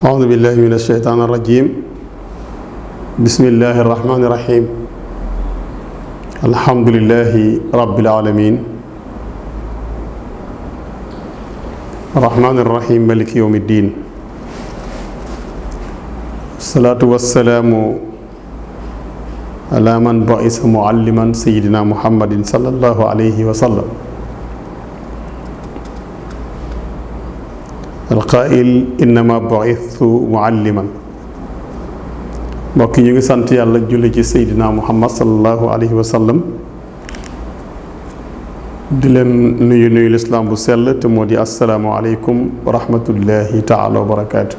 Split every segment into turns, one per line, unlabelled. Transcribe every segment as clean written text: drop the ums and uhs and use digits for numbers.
أعوذ بالله من الشيطان الرجيم بسم الله الرحمن الرحيم الحمد لله رب العالمين الرحمن الرحيم مالك يوم الدين الصلاة والسلام على من بعث معلما سيدنا محمد صلى الله عليه وسلم القائل إنما بعثت معلما mbokk ñu ngi sant yàlla julli ci Seydina Muhammad sallallahu alayhi wa sallam di leen nuyu lislaam bu sell te moo di assalaamu aleykum wa rahmatullahi taala wa barakaatu.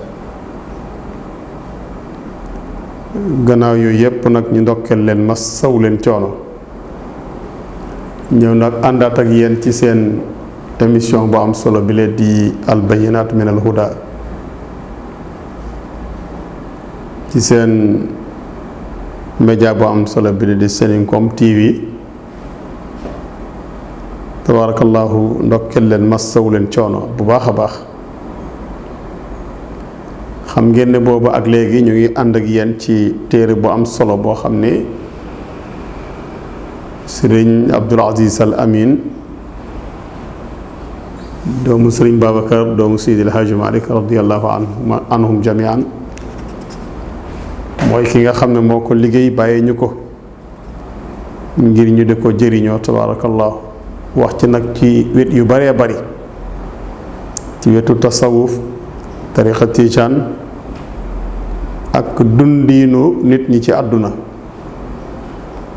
gannaaw yooyu yépp nag ñu ndokkeel leen ma saw leen coono ñëw nag àndaat ak yéen ci seen émission bu am solo bi leen di albayinaat min al huda ci seen média bu am solo bi di Seninkom TV tabarakallahu ndokkeel leen massaw leen coono bu baax a baax. xam ngeen ne boobu ak léegi ñu ngi ànd ak yéen ci téere bu am solo boo xam ne sëriñ Abdul Aziz Al Amin doomu sëriñ Babacar doomu Seydi El Hadji Malick radiyallahu anhum jamian mooy ki nga xam ne moo ko liggéey bàyyi ñu ko ngir ñu di ko jëriñoo tabarakallahu wax ci nag ci wet yu baree bari ci wetu tasawuf tariqa tiijaan ak dundiinu nit ñi ci àdduna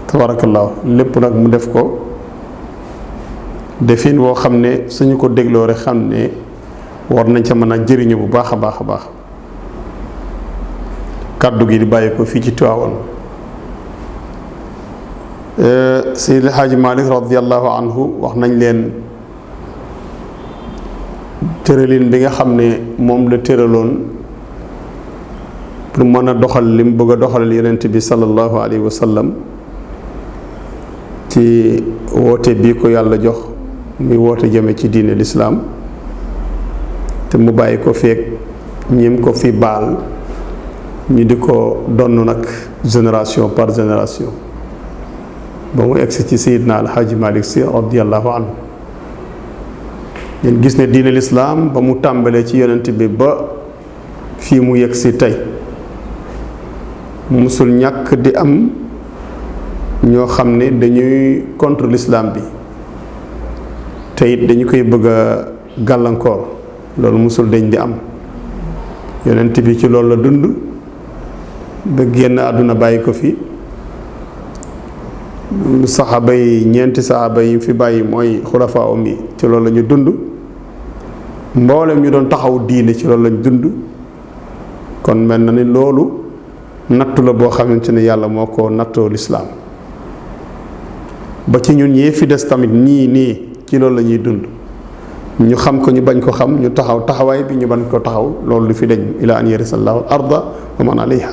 tabarakallahu lépp nag mu def ko defin woo xam ne suñu ko dégloo rek xam ne war nañ ca mën a jëriñu bu baax a baax a baax. kàddu gi di bàyyi ko fii ci Tiwaawan. Seydi El Hadji Malick radiyallahu anhu wax nañ leen tëralin bi nga xam ne moom la tëraloon pour mën a doxal li mu bëgg a doxalal yonent bi sallallahu alayhi wa sallam ci woote bii ko yàlla jox muy woote jëme ci diine lislaam te mu bàyyi ko feek ñim ko fi baal ñu di ko donn nag génération par génération ba mu egsi ci Seydina Al Hadji Malick Sy radiyallahu anhu. ngeen gis ne diine lislaam ba mu tàmbalee ci yonent bi ba fii mu yegg si tey musul ñàkk di am ñoo xam ne dañuy contre l'islam bi te it dañu koy bëgg a gàllankoor loolu musul dañ di am. yonent bi ci loolu la dund ba génn àdduna bàyyi ko fi. saxaaba yi ñeenti saxaaba yi fi bàyyi mooy xulafaa om yi ci loolu la ñu dund. mboolem ñu doon taxaw diine ci loolu lañ dund. kon mel na ni loolu nattu la boo xamante ne yàlla moo ko nattoo lislaam ba ci ñun ñee fi des tamit nii ci loolu la ñuy dund. ñu xam ko ñu bañ ko xam ñu taxaw taxawaay bi ñu bañ ko taxaw loolu lu fi deñ ila an yarisallahu al arda wa man alayha.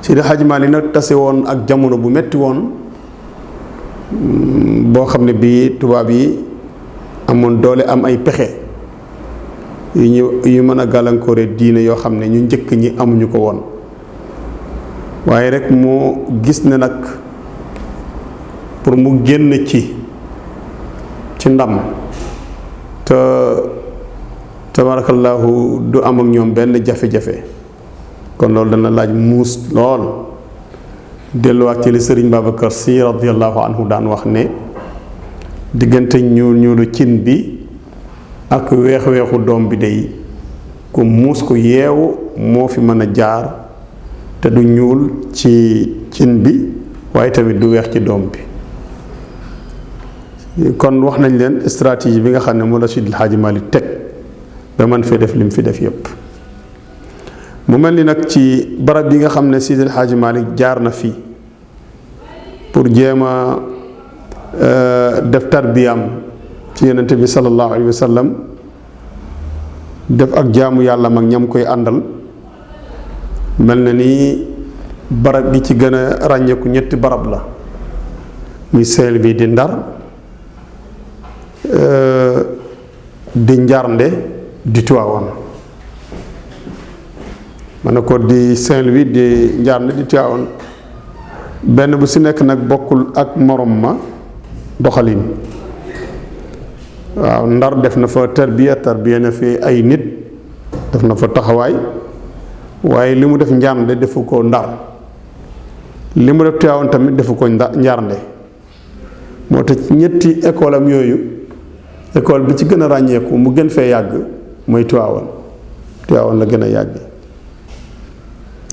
Seydi El Hadji Malick nag tase woon ak jamono bu metti woon boo xam ne bii tubaab yi amoon doole am ay pexe yu mën a gàllankoore diine yoo xam ne ñu njëkk ñi amuñu ko woon. waaye rek moo gis ne nag pour mu génn ci ndam te tabarakallahu du am ak ñoom benn jafe-jafe. kon loolu dana laaj muus lool delluwaat ci li sëriñ Babacar Sy radiyallahu anhu daan wax ne diggante ñuulu cin bi ak weex-weexu doom bi day ku muus ku yeewu moo fi mën a jaar te du ñuul ci cin bi waaye tamit du weex ci doom bi. kon wax nañ leen stratégie bi nga xam ne moo la Seydi El Hadji Malick teg ba man fee def lim fi def yépp. mu mel ni nag ci barab yi nga xam ne Seydi El Hadji Malick jaar na fii pour jéem a def tarbiyam ci yonent bi sallallahu alayhi wa sallam def ak jaamu yàlla mag ñam koy àndal mel na ni barab bi ci gën a ràññeeku ñetti barab la muy seel bi di Ndar di Njaarnde di Tiwaawan mën na ko di Saint-Louis di Njaarnde di Tivaouane benn bu si nekk nag bokkul ak morom ma doxalin. waaw Ndar def na fa tarbiya na fi ay nit, def na fa taxawaay, waaye li mu def Njaarnde defu ko Ndar, li mu def Tivaouane tamit defu ko Njaarnde. moo tax ñetti école am yooyu école bi ci gën a ràññeeku mu gën fee yàgg mooy Tivaouane la gën a yàgg.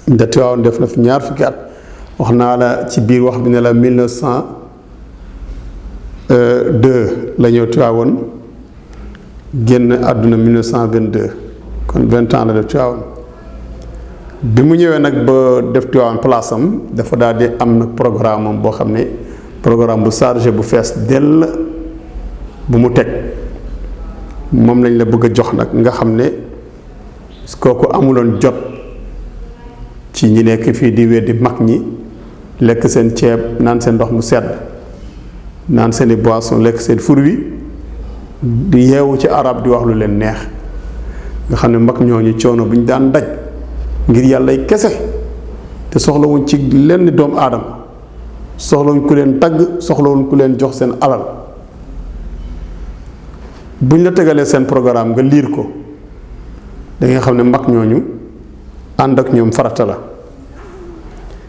nda Tivaouane def na fi ñaar fukki at, wax naa la ci biir wax bi ne la 1902 la ñëw Tivaouane, génn àdduna 1922, kon 20 ans la def Tivaouane. bi mu ñëwee nag ba def Tivaouane place am dafa daal di am nag programme am boo xam ne programme bu chargé bu fees dell bu mu teg, moom lañ la bëgg a jox nag nga xam ne kooku amuloon jot ci ñi nekk fii di weddi mag ñi, lekk seen ceeb naan seen ndox mu sedd, naan seeni boisson, lekk seen fur wi, di yeewu ci arab di wax lu leen neex. nga xam ne mag ñooñu coono bu ñu daan daj ngir yàllay kese te soxlawuñ ci lenn doomu aadama, soxlawuñ ku leen tagg, soxlawuñ ku leen jox seen alal. buñ la tegalee seen programme nga liir ko da nga xam ne mag ñooñu ànd ak ñoom farata la.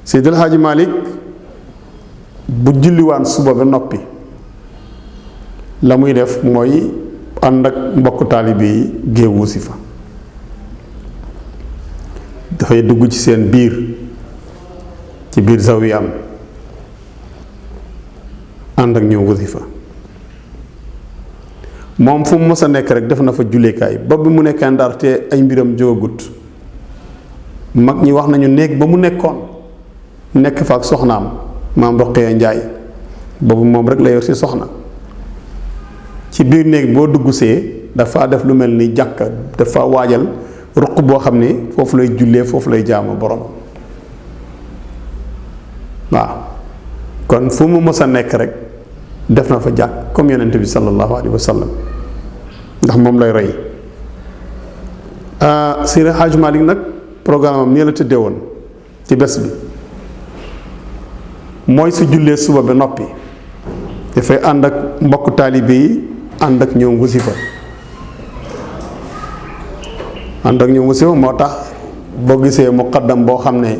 Seydi El Hadji Malick bu julliwaan suba ba noppi la muy def mooy ànd ak mbokk taalibe yi géew wasifa, dafay dugg ci seen biir, ci biir zawiyaam ànd ak ñoom wasifa. moom fu mu mës a nekk rek def na fa jullikaay ba bi mu nekkee Ndar te ay mbiram jógagut. mag ñi wax nañu néeg ba mu nekkoon nekk fa ak soxnaam maam Roqaya Njaay, boobu moom rek la yor si soxna. ci biir néeg boo dugg see dafa def lu mel ni jàkka, dafa waajal ruq boo xam ne foofu lay jullee, foofu lay jaamu borom. waaw kon fu mu mës a nekk rek def na fa jàkk comme yonent bi sallallahu alayhi wa sallam, ndax moom lay roy. Seydi Hadj Malick nag programme am nii la tëddee woon ci bés bi, mooy su jullee suba ba noppi dafay ànd ak mbokk taalibe yi, ànd ak ñoom wasifa. ànd ak ñoom wasifa moo tax boo gisee muqaddam boo xam ne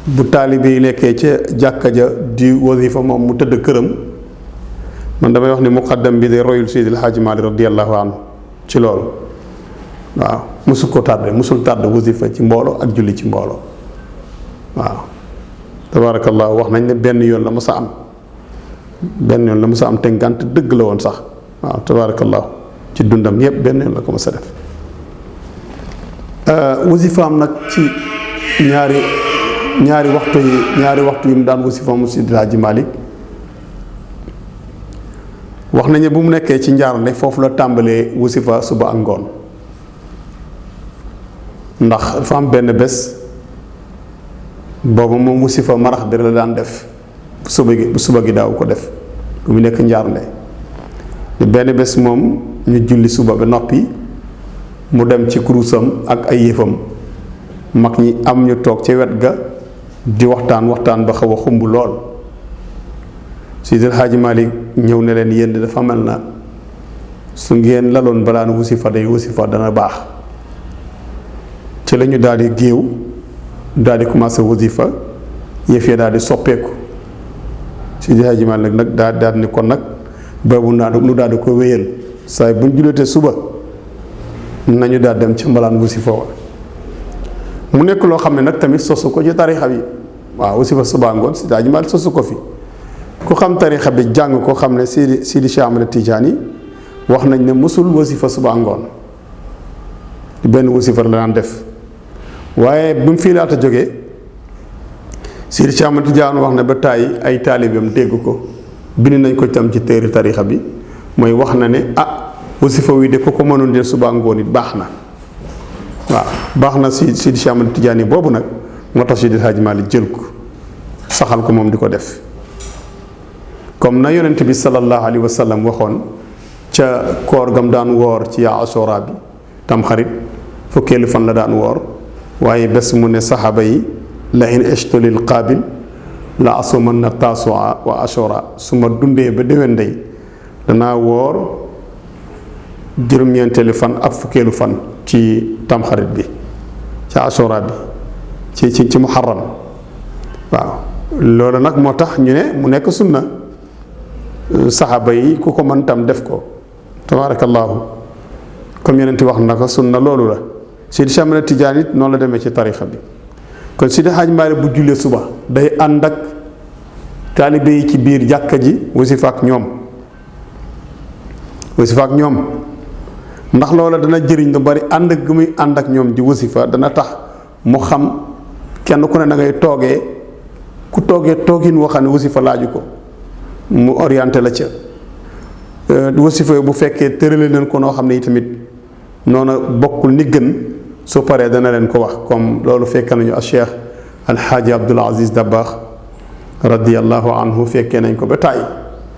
bu taalibe yi nekkee ca jàkka ja di wasifa moom mu tëdd këram, man damay wax ni muqaddam bi de royul Seydi El Hadji Malick radiyallahu anhu ci loolu. waaw musul ko tàdd, musul tàdd wasifa ci mbooloo ak julli ci mbooloo. waaw tabarakallah, wax nañ ne benn yoon la mës a am, benn yoon la mës a am te ngànt dëgg la woon sax. waaw tabarakallah, ci dundam yépp benn yoon la ko mës a def. wasifaam nag ci ñaari waxtu yi mu daan wasifa mu Seydi El Hadji Malick, wax nañu bu mu nekkee ci Njaarnde foofu la tàmbalee wasifa suba ak ngoon, ndax dafa am benn bés boobu moom wasifa marax bi la daan def, bu suba gi daaw ko def bu mu nekk Njaarnde. benn bés moom ñu julli suba ba noppi mu dem ci kurusam ak ay yëfam, mag ñi am ñu toog ci wet ga di waxtaan ba xaw a xumb lool. Seydi El Hadji Malick ñëw ne leen yéen dafa mel na su ngeen laloon balaa nu wasifa day wasifa dana baax. ci la ñu daal di géew daal di commencé wasifa, yëf ya daal di soppeeku. Seydi El Hadji Malick nag daal ni kon nag boobu nu daal di ko wéyal saa bu ñu julletee suba nañu daal dem ci mbalaan wasifa wa. mu nekk loo xam ne nag tamit sosu ko ci tarixa bi. waaw wasifa suba ngoon Seydi El Hadji Malick sosu ko fi. ku xam tarixa bi jàng ko xam ne Seydi Cheikh Ahmed Tidiane wax nañ ne mësul wasifa suba ngoon, benn wasifa la daan def. waaye bi mu fii laata jógee Seydi Cheikh Ahmed Tidiane wax ne ba tàyyi ay taalibeem dégg ko, bind nañ ko tam ci téere tarixa bi, mooy wax na ne wasifa wi de ko mënoon de suba ngoon it baax na. waaw baax na si Seydi Cheikh Ahmed Tidiane boobu nag moo tax Seydi El Hadji Malick jël ko saxal ko moom di ko def, comme na yonent bi sallallahu alayhi wa sallam waxoon ca koor gam daan woor ci yaa Ashura bi tam xarit fukkeelu fan la daan woor, waaye bés mu ne saxaaba yi la in ishtu lil qaabil la asumanna taasua wa ashura su ma dundee ba déwén day danaa woor juróom-ñeenteelu fan ak fukkeelu fan ci tamxarit bi ci ashura bi ci muharram waaw loolu nag moo tax ñu ne mu nekk sunna saxaaba yi ku ko mën tam def ko tabaarakallaahu comme yeneen wax na ko sunna loolu la Seydi Cheikh Ahmed Tidiane it noonu la demee ci tarixa bi kon Seydi Hadji Malick bu jullee suba day ànd ak taalibe yi ci biir jàkka ji wasifa ak ñoom ndax loola dana jëriñ lu bari ànd ak gu muy ànd ak ñoom di wasifa dana tax mu xam kenn ku ne da ngay toogee ku toogee toogin woo xam ne wasifa laaju ko mu orienté la ca wasifa bu fekkee tërale nañ ko noo xam ne tamit noonu bokkul ni gën su paree dana leen ko wax comme loolu fekk nañu a Cheikh Alxaaji Abdul Aziz Dabakh radiyallahu anhu fekkee nañ ko ba tàyyi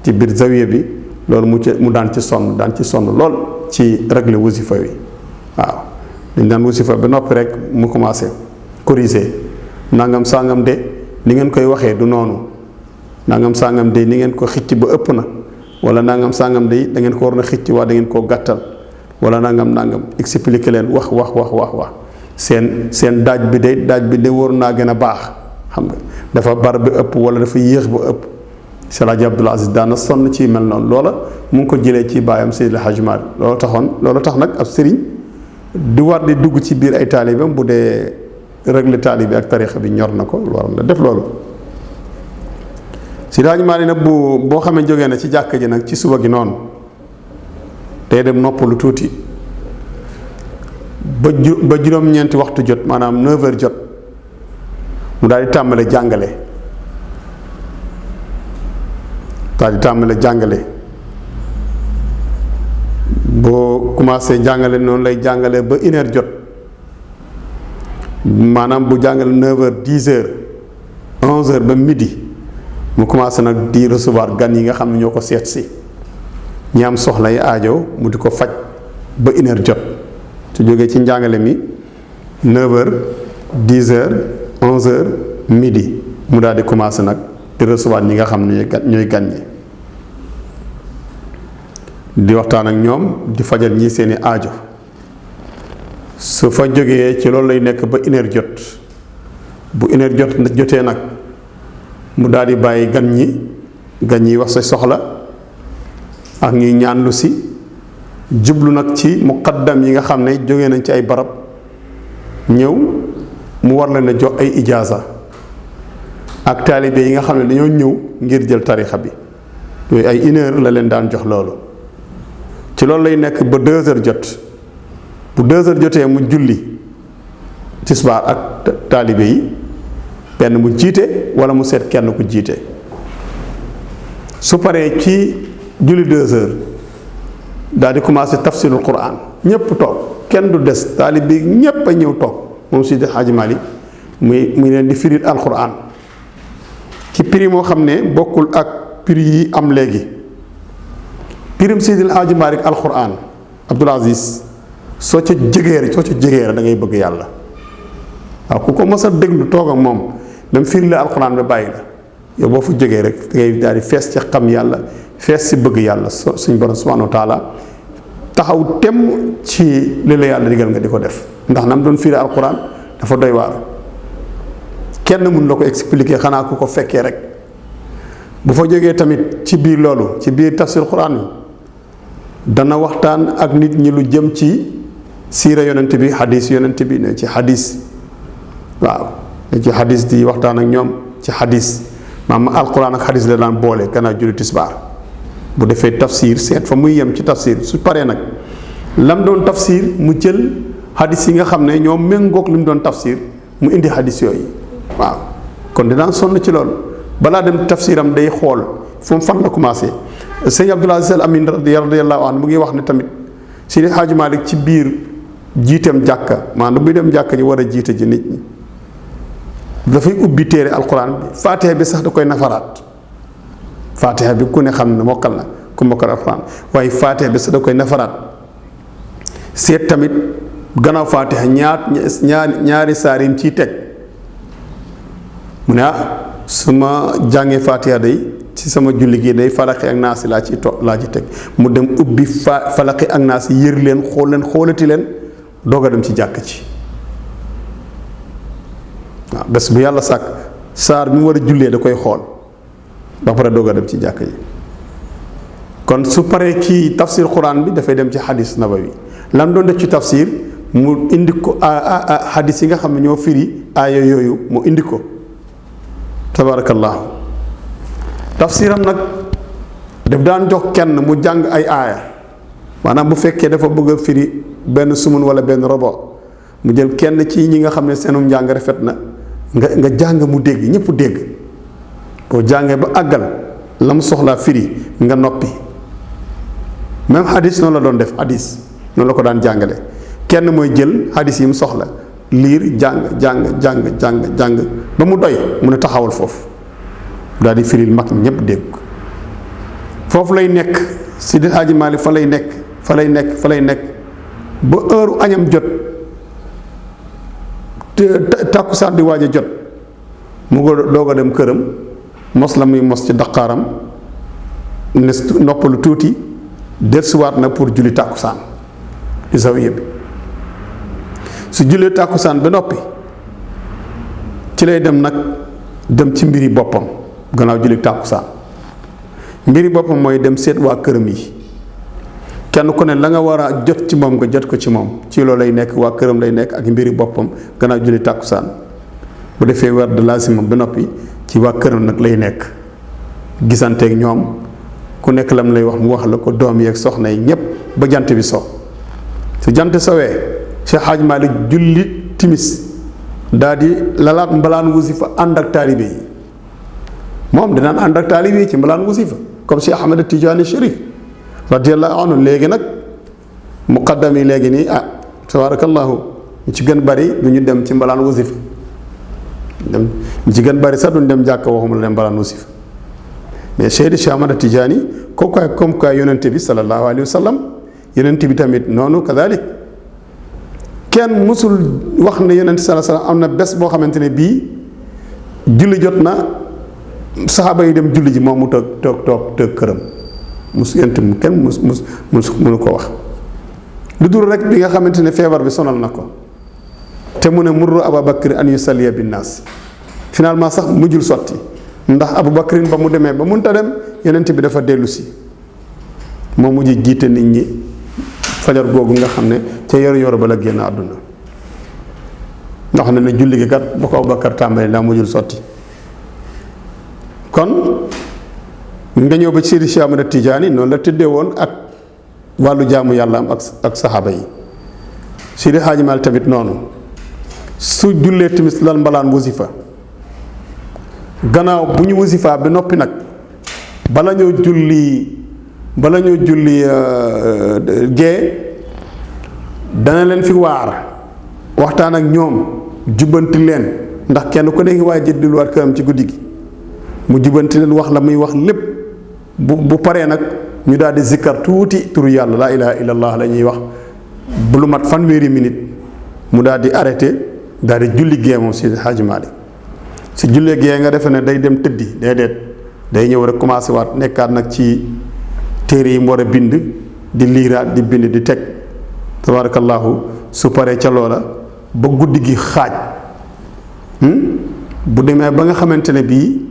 ci biir zawiya bi loolu mu daan ci sonn lool ci régler wasifa wi waaw dañ daan wasifa ba noppi rek mu commencé corriger nangam sangam de ni ngeen koy waxee du noonu nangam sangam de ni ngeen ko xicc ba ëpp na wala nangam sangam de da ngeen ko war na xicc waa da ngeen koo gàttal wala nangam expliquer leen wax seen daaj bi de war naa gën a baax xam nga dafa bar ba ëpp wala dafa yéex ba ëpp Alaaji Abdul Aziz daana sonn ci mel noonu loola mu ngi ko jëlee ci baayam Seydi El Hadji Malick loolu tax nag ab sëriñ di war di dugg ci biir ay taalibeem bu dee régler taalibe ak tarixa bi ñor na ko war na def loolu Seydi El Hadji Malick nag boo xamee jógee na ci jàkka ji nag ci suba gi noonu day dem noppalu tuuti ba juróom-ñeenti waxtu jot maanaam 9h jot mu daal di tàmbale jàngale boo commencé jàngale noonu lay jàngale ba 1h jot maanaam bu jàngale 9h 10h 11h ba midi mu commencé nag di recevoir gan yi nga xam ne ñoo ko seet si ñi am soxla yi aajo mu di ko faj ba 1h jot su jógee ci njàngale mi 9h 10h 11h midi mu daal di commencé nag di recevoir ñi nga xam ne ñooy gan ñi di waxtaan ak ñoom di fajal ñi seeni aajo su fa jógee ci loolu lay nekk ba 1h jot bu 1h jotee nag mu daal di bàyyi gan ñi wax sa soxla ak ñuy ñaan lu si jublu nag ci muqaddam yi nga xam ne jógee nañ ci ay barab ñëw mu war leen a jox ay ijaaza ak taalibe yi nga xam ne dañoo ñëw ngir jël tarixa bi yooyu ay 1h la leen daan jox loolu ci loolu lay nekk ba 2h jot bu 2h jotee mu julli tisbaar ak taalibe yi benn mu jiite wala mu seet kenn ku jiite su paree ci julli 2h daal di commencé tafsirul quran ñépp toog kenn du des taalibe yi ñépp a ñëw toog moom Seydi Hadji Malick muy leen di firil alquran ci prix moo xam ne bokkul ak prix yi am léegi pirim Seydi Hadji Malick alquran Abdul Aziz soo ca jegee da ngay bëgg yàlla waaw ku ko mës a déglu toog ak moom même firi la alquran ba bàyyi la yow boo fa jógee rek da ngay daal di fees ci xam yàlla fees si bëgg yàlla suñ borom subhanahu wa taala taxaw temm ci li la yàlla digal nga di ko def ndax nam doon firi alquran dafa doy waar kenn mun la ko expliquer xanaa ku ko fekkee rek bu fa jógee tamit ci biir loolu ci biir tafsir quran yi dana waxtaan ak nit ñi lu jëm ci siira yonent bi xadis yonent bi ne ci xadis waaw ne ci xadis di waxtaan ak ñoom ci xadis maam alquran ak xadis la daan boole gannaaw julli tisbaar bu defee tafsir seet fa muy yem ci tafsir su paree nag lam doon tafsir mu jël xadis yi nga xam ne ñoom méngoog li mu doon tafsir mu indi xadis yooyu waaw kon dinaan sonn ci loolu balaa dem tafsiram day xool fu mu fan la commencé sëñ Abdul Aziz Al Amin radiyallahu anhu mu ngi wax ne tamit Seydi Hadji Malick ci biir jiiteem jàkka maanaam buy dem jàkka ji war a jiite ji nit ñi dafay ubbi téere alquran bi faatiha bi sax da koy nafaraat faatiha bi ku ne xam ne mokkal na ku mokkal alquran waaye faatiha bi sax da koy nafaraat seet tamit gannaaw faatiha ñaari saar yim ciy teg mu ne su ma jàngee faatiha day ci sama julli gi day falaqi ak naasi laa ci teg mu dem ubbi falaqi ak naasi yër leen xoolati leen doog a dem ci jàkk ci waaw bés bu yàlla sàkk saar bi mu war a jullee da koy xool ba pare doog a dem ci jàkk ji kon su paree ci tafsir quran bi dafay dem ci xadis nabawi lam doon def ci tafsir mu indi ko xadis yi nga xam ne ñoo firi aaya yooyu mu indi ko tabarakallahu tafsiram nag daf daan jox kenn mu jàng ay aaya maanaam bu fekkee dafa bëgg a firi benn sumun wala benn robo mu jël kenn ci ñi nga xam ne seenum njàng rafet na nga jàng mu dégg ñëpp dégg boo jàngee ba àggal la mu soxlaa firi nga noppi même hadis noonu la doon def hadis noonu la ko daan jàngale kenn mooy jël hadis yi mu soxla liir jàng ba mu doy mu ne taxawal foofu daal di firil mag ñëpp dégg foofu lay nekk Seydi Hadji Malick fa lay nekk ba heure añam jot tàkkusaan di waaj a jot mu ko doog a dem këram mos la muy mos ci daqaaram ne noppalu tuuti dellusiwaat na pour julli tàkkusaan ci zawiya bi su jullee tàkkusaan ba noppi ci lay dem nag dem ci mbiri boppam gannaaw julli tàkkusaan mbiri boppam mooy dem seet waa këram yi kenn ku ne la nga war a jot ci moom nga jot ko ci moom ci loolu lay nekk waa këram lay nekk ak mbiri boppam gannaaw julli tàkkusaan bu defee werd lazima ba noppi ci waa këram nag lay nekk gisanteeg ñoom ku nekk lam lay wax mu wax la ko doom yeeg soxna yi ñépp ba jant bi so su jant sowee Cheikh Hadj Malick julli timis daal di lalaat mbalaan wasifa ànd ak taalibe yi moom dinaan ànd ak taalibe yi ci mbalaan wasifa comme Cheikh Ahmed Tidiane Chérif radiyallahu anhu léegi nag muqaddam yi léegi nii tabarakallahu ñu ci gën bari du ñu dem ci mbalaan wasifa ñu ci gën bari sax duñ dem jàkk waxuma la dem mbalaan wasifa mais Cheikh Ahmed Tidiane comme quoi yonente bi sallallahu alayhi wa sallam yonente bi tamit noonu kadalik kenn mësul wax ne yonente sallallahu alayhi wa sallam am na bés boo xamante ne bii julli jot na saxaaba yi dem julli ji moom mu toog këram mus yonente mu kenn mus mënu ko wax lu dul rek bi nga xamante ne feebar bi sonal na ko te mu ne murru Abubakar an yusalliya binnaas finalement sax mujjul sotti ndax Abubakrin ba mu demee ba mënta dem yonent bi dafa dellu si moo mujj jiite nit ñi fajar googu nga xam ne ca yor ba la génn àdduna nga xam ne julli gi kat ba ko Abubakar tàmbali daa mujjul sotti kon nga ñëw ba ci Seydi Cheikh Ahmed Tidiane noonu la tëddee woon ak wàllu jaamu yàlla am ak saxaaba yi Seydi Hadji Malick tamit noonu su jullee timis lal mbalaan wasifa gannaaw bu ñu wasifaa ba noppi nag bala ñoo julli gee dana leen fi waar waxtaan ak ñoom jubbanti leen ndax kenn ku nekk waaye jëddiluwaat këram ci guddi gi mu jubbanti leen wax la muy wax lépp bu paree nag ñu daal di zikkar tuuti turu yàlla laa ilaha illallah la ñuy wax bu lu mat fanweeri minute mu daal di arrêté daal di julli gee moom si Hadji Malick si jullee gee nga defe ne day dem tëddi déedéet day ñëw rek commencé waat nekkaat nag ci téere yi mu war a bind di liiraat di bind di teg tabarakallahu su paree ca loola ba guddi gi xaaj bu demee ba nga xamante ne bii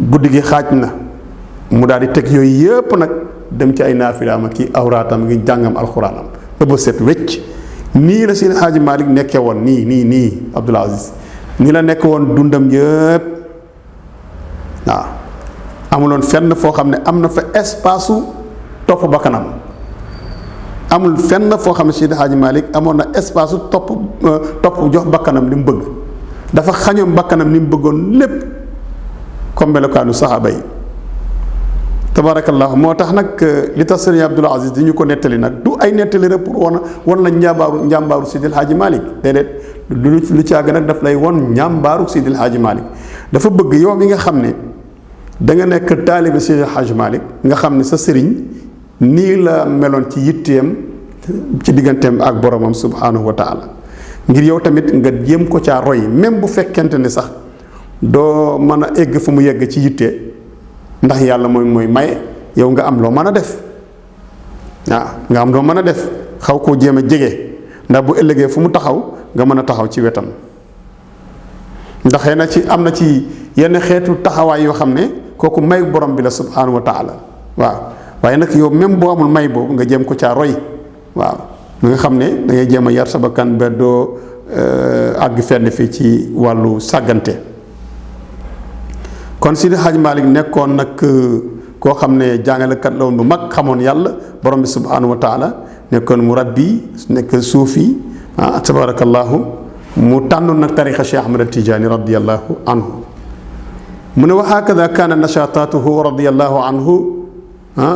guddi gi xaaj na mu daal di teg yooyu yëpp nag dem ci ay naafilaam ak awraatam ngi jàngam alxuraanam ba ba set wecc nii la Seydi Hadji Malick nekkee woon nii Abdoul Aziz ni la nekk woon dundam yëpp waaw amuloon fenn foo xam ne am na fa espace su topp bakkanam amul fenn foo xam ne Seydi Hadji Malick amoon na espace su topp jox bakkanam li mu bëgg dafa xañoon bakkanam li mu bëggoon lépp comme melokaanu saxaaba yi tabarakallah moo tax nag li tax Sëriñ Abdoul Aziz di ñu ko nettali nag du ay nettali rek pour won la njàmbaaru Seydi Hadji Malick déedéet lu càgg nag daf lay won njàmbaaru Seydi Hadji Malick dafa bëgg yow mi nga xam ne da nga nekk taalibe Seydi Hadji Malick nga xam ne sa sëriñ nii la meloon ci yitteem ci digganteem ak boromam subhanahu wa taala ngir yow tamit nga jéem ko caa roy même bu fekkente ne sax doo mën a egg fu mu yegg ci yitte ndax yàlla mooy maye yow nga am loo mën a def waaw nga am loo mën a def xaw koo jéem a jege ndax bu ëllëgee fu mu taxaw nga mën a taxaw ci wetam ndax xëy na ci am na ci yenn xeetu taxawaay yoo xam ne kooku may borom bi la subhanahu wa taala waaw waaye nag yow même boo amul may boobu nga jéem ko caa roy waaw nga xam ne da ngay jéem a yar sa bakkan ba doo àgg fenn fii ci wàllu sàggante kon Seydi Hadji Malick nekkoon nag koo xam ne jàngalekat la woon bu mag xamoon yàlla borom bi subhanahu wa taala nekkoon murabbi nekk suufi tabarakallahu mu tànnoon nag tariqa Cheikh Ahmad Tijaani radiyallahu anhu mu ne wa hakada kaana nashaataatuhu radiyallahu anhu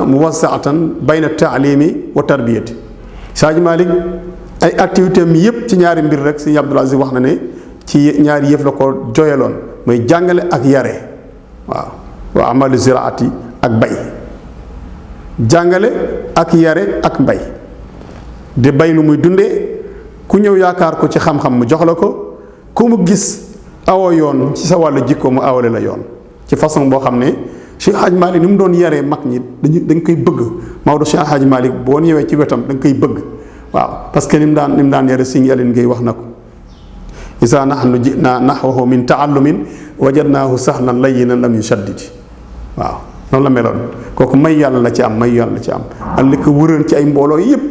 muwassaatan bayna taalimi wa tarbiyati Hadji Malick ay activité am yëpp ci ñaari mbir rek si Abdul Aziz wax na ne ci ñaari yëf la ko joyaloon mooy jàngale ak yare waaw wa amalu ziraati ak bay jàngale ak yare ak mbay di bay lu muy dundee ku ñëw yaakaar ko ci xam-xam mu jox la ko ku mu gis awoo yoon ci sa wàllu jikko mu awale la yoon ci façon boo xam ne Cheikh Hadji Malick ni mu doon yaree mag ñi dañ koy bëgg Maodo Cheikh Hadji Malick boo ñëwee ci wetam da nga koy bëgg waaw parce que ni mu daan yare Sëñ Aline Gueye wax na ko isa nahnu jinaa nahwahu min taallumin wajadnaahu sahlan layyinan lam yushaddid waaw noonu la meloon kooku may yàlla la ci am may yàlla la ci am ak li ko wëroon ci ay mbooloo yépp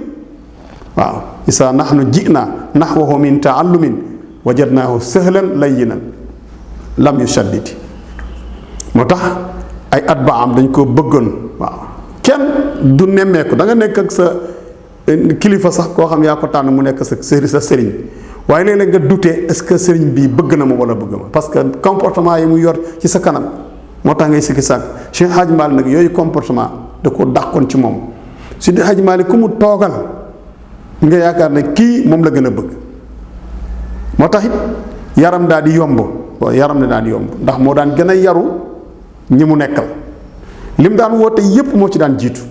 waaw isa nahnu jinaa nahwahu min taallumin wajadnaahu sahlan layyinan lam yushaddid moo tax ay at ba am dañ koo bëggoon waaw kenn du nemmeeku da nga nekk ak sa kilifa sax koo xam yaa ko tànn mu nekk sa sëriñ waaye léeg-léeg nga dute est-ce que sëriñ bi bëgg na ma wala bëgg ma parce que comportement yi mu yor ci sa kanam moo tax ngay sikki sàkk Cheikh Hadji Malick nag yooyu comportement da ko dàqoon ci moom Seydi Hadji Malick ku mu toogal nga yaakaar ne kii moom la gën a bëgg moo tax it yaram daal di yomb yaram ne daal di yomb ndax moo daan gën a yaru ñi mu nekkal lim daan woote yépp moo ci daan jiitu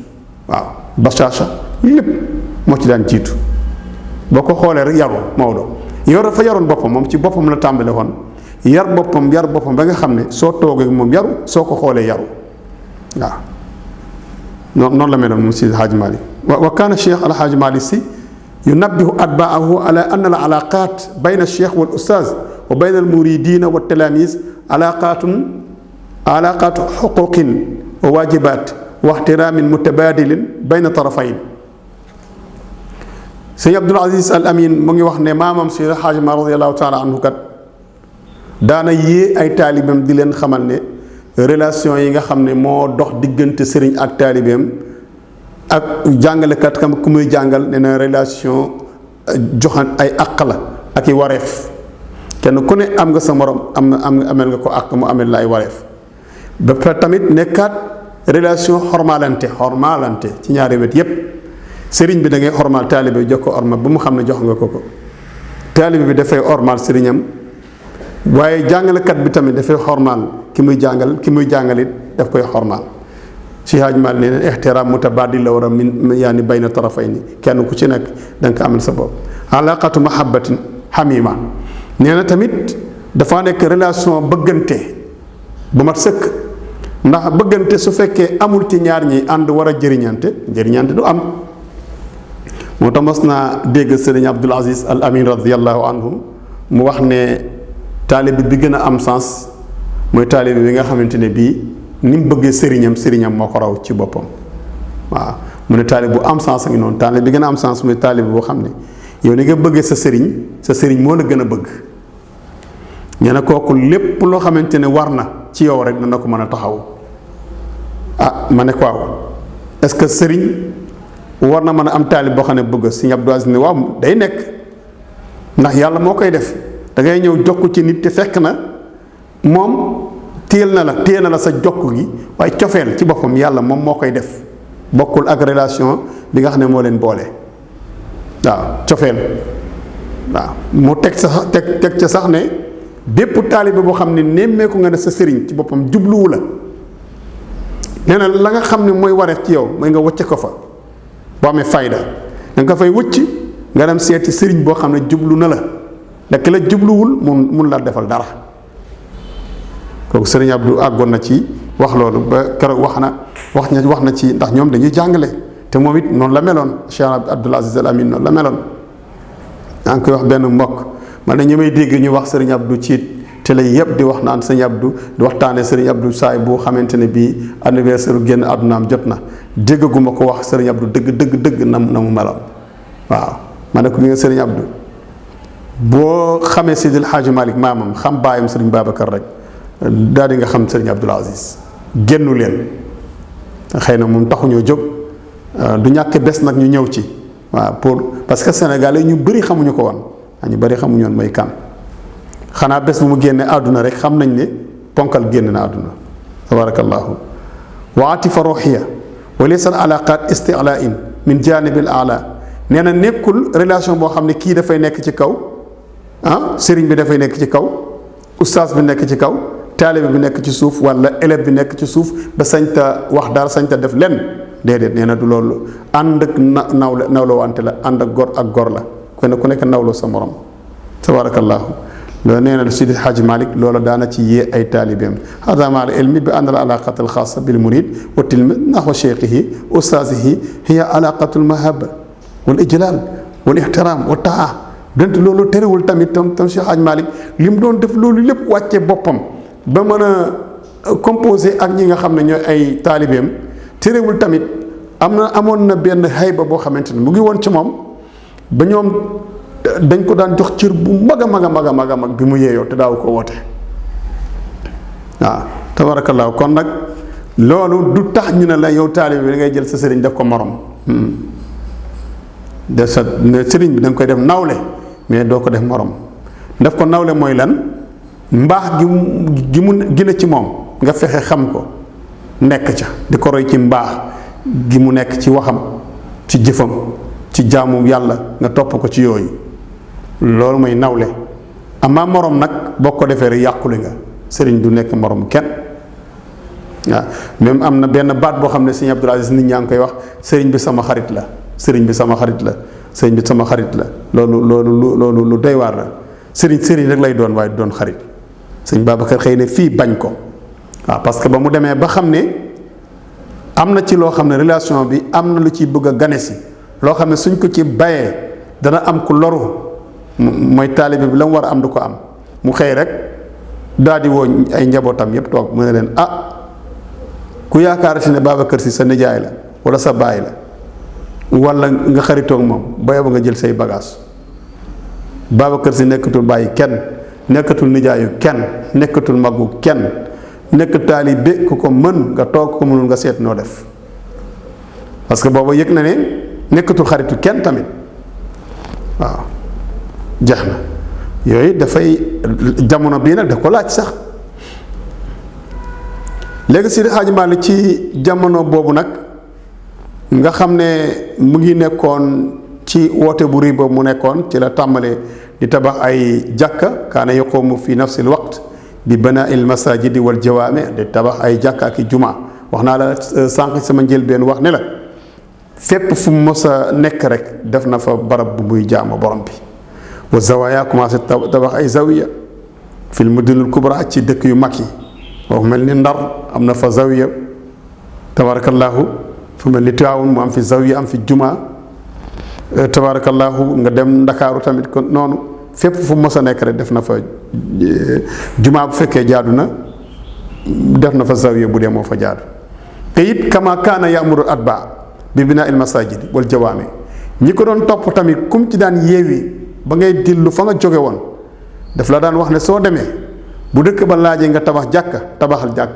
waaw bachacha lépp moo ci daan jiitu boo ko xoolee rek yaru Maodo yow dafa yaroon boppam moom ci boppam la tàmbale woon yar boppam ba nga xam ne soo toogee moom yaru soo ko xoolee yaru waaw noonu la meloon moom si Hadji Malick wa kaana Cheikh al Hadji Malick si yunabbihu atbaahu ala anna al alaqat bayna al cheikh wal ustaz wa bayna al muridina wa talamis alaqatu xuquqin wa wajibat wa ixtiraamin mutabadilin bayna tarafayn sëñ Abdul Aziz Al Amin mu ngi wax ne maamam si Hadji Malick radiyallahu taala anhu kat daana yée ay taalibeem di leen xamal ne relation yi nga xam ne moo dox diggante sëriñ ak taalibeem ak jàngalekat kam ku muy jàngal ne na relation joxan ay àq la ak i wareef kenn ku ne am nga sa morom amel nga ko àq mu amel la ay wareef ba pare tamit nekkaat relation xormaalante ci ñaari wet yépp sëriñ bi da ngay ormal taalibe bi jox ko ormal ba mu xam ne jox nga ko taalibe bi dafay ormal sëriñam waaye jàngalekat bi tamit dafay xormaal ki muy jàngalit daf koy xormaal si Hadji Malick nee na ixtiraam mutabadil la war a min yaani bayna tarafayni kenn ku ci nekk da nga ko amal sa bopp alaqatu mahabbatin xamima nee na tamit dafa nekk relation bëggante bu mat sëkk ndax bëggante su fekkee amul ci ñaar ñi ànd war a jëriñante du am moo tax mos naa dégg sëriñ Abdul Aziz Al Amin radiyallahu anhu mu wax ne taalibe bi gën a am sens mooy taalibe bi nga xamante ne bii ni mu bëggee sëriñam moo ko raw ci boppam waaw mu ne taalibe bu am sens a ngi noonu taalibe bi gën a am sens mooy taalibe boo xam ne yow ni nga bëggee sa sëriñ moo la gën a bëgg nee na kooku lépp loo xamante ne war na ci yow rek dana ko mën a taxaw ma ne ko waaw est-ce que sëriñ war na mën a am taalib boo xam ne bëgg Sëriñ Abdou Aziz ne waaw day nekk ndax yàlla moo koy def da ngay ñëw jokk ci nit te fekk na moom téye na la sa jokk gi waaye cofeel ci boppam yàlla moom moo koy def bokkul ak relation bi nga xam ne moo leen boole waaw cofeel waaw mu teg ca sax ne bépp taalibe boo xam ne nemmeeku nga ne sa sëriñ ci boppam jubluwu la nee na la nga xam ne mooy wareef ci yow mooy nga wacce ko fa boo amee fayda da nga ko fay wëcc nga dem seeti sëriñ boo xam ne jublu na la ndax la jubluwul mun la defal dara. kooku sëriñ Abdou àggoon na ci wax loolu ba keroog wax na ci ndax ñoom dañuy jàngale te moom it noonu la meloon Cheikh Abdoul Aziz Al Amin noonu la meloon. maa ngi koy wax benn mbokk man ne ñi may dégg ñu wax sëriñ Abdou ci télé yëpp di wax naan sëriñ Abdou di waxtaanee sëriñ Abdou saay bu xamante ne bii anniversaire génn àddunaam jot na déggaguma ko wax sëriñ Abdou dëgg na mu meloon. waaw ma ne ko mi nga sëriñ Abdou boo xamee Seydil Hadji Malick maamam xam baayam sëriñ Babacar rek daal di nga xam sëriñ Abdoul Aziz génnu leen xëy na moom taxuñoo jóg du ñàkk bés nag ñu ñëw ci waaw parce que Sénégalais ñu bëri xamuñu ko woon ñu bëri xamuñu woon mooy kan xanaa bés bu mu génne àdduna rek xam nañ ne ponkal génn na àdduna tabarakallahu wa atifa ruhiya wa laysa al alaqat isti'la'in min janibil a'la nee na nekkul relation boo xam ne kii dafay nekk ci kaw sëriñ bi dafay nekk ci kaw ustaas bi nekk ci kaw taalibe bi nekk ci suuf wala élève bi nekk ci suuf ba sañta wax dara sañta def lenn déedéet nee na du loolu ànd ak nawloo wante la ànd ak gor la kenn ku nekk nawloo sa morom tabarakallahu loolu nee na Sidi Hadji Malick loolu daana ci yee ay taalibeem hada ma al ilmi bi anna al alaqat al xaasa bil murid wa tilmid nahwa cheikhihi ustaasihi hiya alaqatu al mahaba wal ijlal wal ihtiram wa taa donte loolu terewul tamit tam Cheikh Hadji Malick li mu doon def loolu lépp wàcce boppam ba mën a composé ak ñi nga xam ne ñooy ay taalibeem terewul tamit amoon na benn hayba boo xamante ne mu ngi woon ci moom ba ñoom dañ ko daan jox cër bu mag a mag bi mu yeeyoo te daaw ko woote waaw tabarakallahu kon nag loolu du tax ñu ne la yow taalibe bi da ngay jël sa sëriñ def ko morom de sa sëriñ bi da nga koy def nawle mais doo ko def morom def ko nawle mooy lan mbaax gi mu gën ci moom nga fexe xam ko nekk ca di ko roy ci mbaax gi mu nekk ci waxam ci jëfam ci jaamu yàlla nga topp ko ci yooyu loolu mooy nawle amaa morom nag boo ko defee rek yàqule nga sëriñ du nekk morom kenn waaw même am na benn baat boo xam ne sëriñ Abdoul Aziz nit ñaa ngi koy wax sëriñ bi sama xarit la sëriñ bi sama xarit la sëriñ bi sama xarit la loolu lu doy waar la sëriñ rek lay doon waaye du doon xarit sëriñ Babacar xëy na fii bañ ko waaw parce que ba mu demee ba xam ne am na ci loo xam ne relation bi am na lu ciy bëgg a gane si loo xam ne suñ ko ci bayee dana am ku loru mooy taalibe bi la mu war a am du ko am mu xëy rek daal di woo ay njabootam yépp toog mu ne leen ku yaakaarati ne Babacar Si sa nijaay la wala sa baay la wala nga xaritoog moom ba nga jël say bagage Babacar Si nekkatul bàyyi kenn nekkatul nijaayu kenn nekkatul magu kenn nekk taalibe ku ko mën nga toog ko mënul nga seet noo def parce que booba yëg na ne nekkatul xaritu kenn tamit waaw jeex na yooyu dafay jamono bii nag da ko laaj sax léegi Seydi Hadji Malick ci jamono boobu nag nga xam ne mu ngi nekkoon ci woote bu rëy boobu mu nekkoon ci la tàmbalee di tabax ay jàkka kaana yaqumu fi nafsi l waqt bi banaa il masajidi wal jawaame di tabax ay jàkka ak i juma wax naa la sànq sama njëlbeen wax ne la fépp fu mu mos a nekk rek def na fa barab bu muy jaamu borom bi wa zawaya commencé tabax ay zawiya fil mudinul kubra ci dëkk yu mag yi wax mel ni Ndar am na fa zawiya tabarakallahu fu mel ni Tiwaawan mu am fi zawiya am fi juma tabarakallahu nga dem Ndakaaru tamit kon noonu fépp fu mos a nekk rek def na fa juma bu fekkee jaadu na def na fa zawiya bu dee moo fa jaadu te it kama kaana ya'muru atba bi binaa il masajidi wal jawaami ñi ko doon topp tamit kum ci daan yeewi ba ngay dillu fa nga jóge woon daf la daan wax ne soo demee bu dëkk ba laajee nga tabax jàkka tabaxal jàkk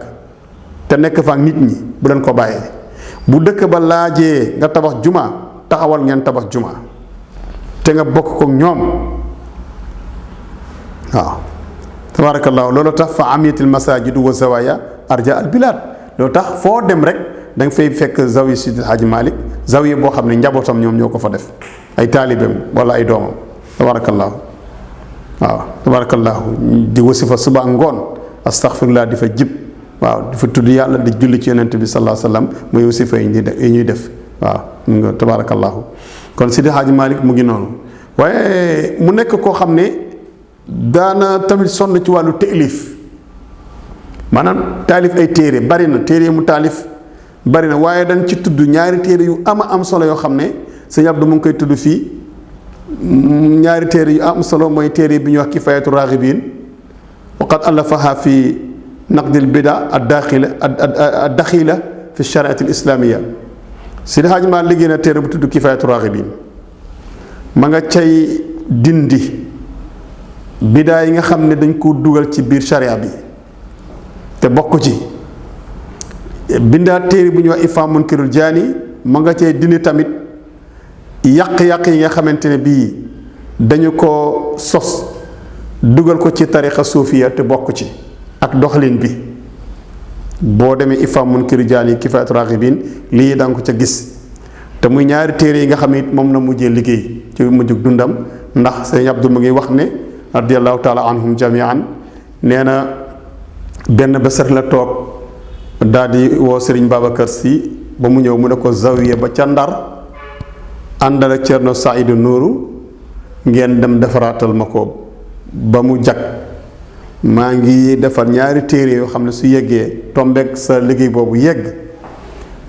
te nekk fa ak nit ñi bu leen ko bàyyee bu dëkk ba laajee nga tabax juma taxawal ngeen tabax juma te nga bokk ko ñoom waaw tabarakallahu loolu tax fa amiyatil masajidu wa zawaya arja al bilad loolu tax foo dem rek da nga fay fekk zawiya Seydi Hadji Malick zawiya boo xam ne njabootam ñoom ñoo ko fa def ay taalibeem wala ay doomam tabarakallahu waaw tabarakallahu di wasifa suba ngoon astaghfirullah di fa jib waaw di fa tudd yàlla di julli ci yonent bi sallallahu alayhi wasallam muy wasifa yi ñuy def waaw mu nga tabaarakallaahu. kon Sidi Hadji Malick mu ngi noonu waaye mu nekk koo xam ne daana tamit sonn ci wàllu taalif maanaam taalif ay téere bari na téere mu taalif bari na waaye dañ ci tudd ñaari téere yu am solo yoo xam ne sëñ Abdou mu ngi koy tudd fii. ñaari téere yu am solo mooy téere bi ñuy wax Kifaayatu Raaxibiin wa qad allafaha fi naqdil bida ad daxila fi shariati al islamiya. Sidi Hadji Malick liggéey na téere bu tudd Kifaayatu Raaxibiin ma nga cay dindi bidaa yi nga xam ne dañ ko dugal ci biir sharia bi te bokk ci. bindaat téere bu ñuy wax Ifhaam Munkirul Jaani ma nga cay dindi tamit yàq-yàq yi nga xamante ne bii dañu ko sos dugal ko ci tariqa suufiya te bokk ci ak doxalin bi boo demee Ifhaam Munkirul Jaani Kifaayatu Raaxibiin lii da nga ko ca gis te muy ñaari téere yi nga xam ne it moom na mujjee liggéey ci mujjug dundam ndax sëñ Abdou mu ngi wax ne radiyallahu taala anhum jamian nee na benn bés rek la toog daal di woo Sëriñ Babacar Si ba mu ñëw mu ne ko zawiya ba ca Ndar àndal ak Cerno Saidu Nuuru ngeen dem defaraatal ma ko ba mu jag maa ngi defar ñaari téere yoo xam ne su yeggee tombeek sa liggéey boobu yegg